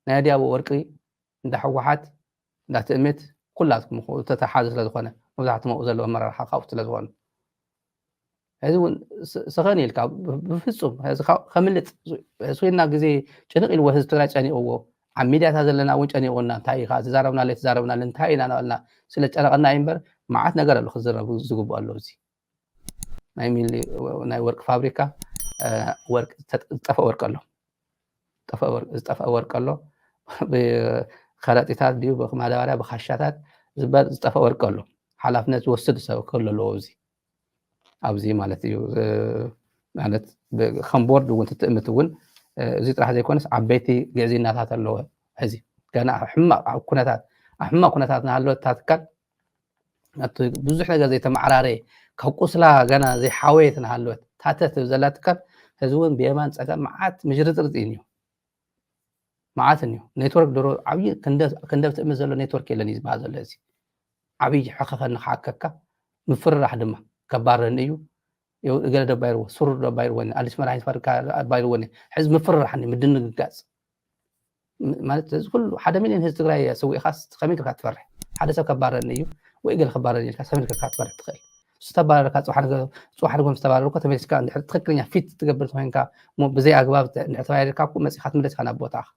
ናይ ዲያቦ ወርቂ እንዳሕወሓት እንዳትእምት ኩላትኩም ተተሓዝ ስለ ዝኾነ መብዛሕትኡ መኡ ዘለዎ ኣመራርሓ ካብኡ ስለ ዝኾነ እዚ እውን ስኸን ኢልካ ብፍፁም ከምልጥ ስዊና ግዜ ጭንቕ ኢልዎ ህዝቢ ትግራይ ጨኒቕዎ ኣብ ሚድያታት ዘለና እውን ጨኒቑና እንታይ ኢኻ ተዛረብና እንታይ ኢና ናበልና ስለ ጨነቐና እምበር መዓት ነገር ኣሎ ክዝረቡ ዝግብኡ ኣሎ እዚ ናይ ወርቂ ፋብሪካ ወርቂ ዝጠፍአ ወርቂ ኣሎ ዝጠፍአ ወርቂ ኣሎ ብከረጢታት ድዩ ብማዳበርያ ብካሻታት ዝጠፍአ ወርቂ ኣሎ ሓላፍነት ዝወስድ ሰብ ክህሉ ኣለዎ ኣብዚ ማለት እዩ ማለት ከም ቦርድ እውን ትእምት እውን እዚ ጥራሕ ዘይኮነስ ዓበይቲ ግዕዝይናታት ኣለዎ ሕዚ ገና ሕማቕ ኩነታት ናሃለወት ታትካል ብዙሕ ነገር ዘይተመዓራረ ካብ ቁስላ ገና ዘይሓወየት ናሃለወት ታተት ዘላ ትካል ሕዚ እውን ብየማን ፀጋም መዓት ምሽርጥርጥ እዩ መዓት እዩ ኔትወርክ ድሮ ዓብይ ክንደብ ትእምት ዘሎ ኔትወርክ የለን እዩ ዝበሃል ዘሎ እዚ ዓብይ ሕኸኸ ንክዓከካ ምፍርራሕ ድማ ከባረኒ እዩ ገለ ደባይርዎ ሱር ደባይርዎኒ ኣዲስ መድሓኒት ፋብሪካ ደባይርዎኒ ሕዚ ምፍርራሕኒ ምድንግጋፅ ማለት እዚ ኩሉ 1 ሚልዮን ህዝቢ ትግራይ ሰዊእኻስ ከመይ ጌርካ ትፈርሕ ሓደ ሰብ ከባረኒ እዩ ወይ ገለ ከባረኒ ኢልካ ከመይ ጌርካ ትፈርሕ ትኽእል ዝተባረረካ ፅዋሕ ድጎም ዝተባረርካ ተመሊስካ ትክክለኛ ፊት ትገብር ኮይንካ ብዘይ ኣግባብ ተባሂርካ መፂኻ ትምለስ ኢኻ ናብ ቦታኻ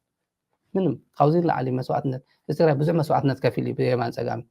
ምንም ካብዚ ንላዕሊ መስዋዕትነት እዚ ትግራይ ብዙሕ መስዋዕትነት ከፊል እዩ ብየማን ፀጋም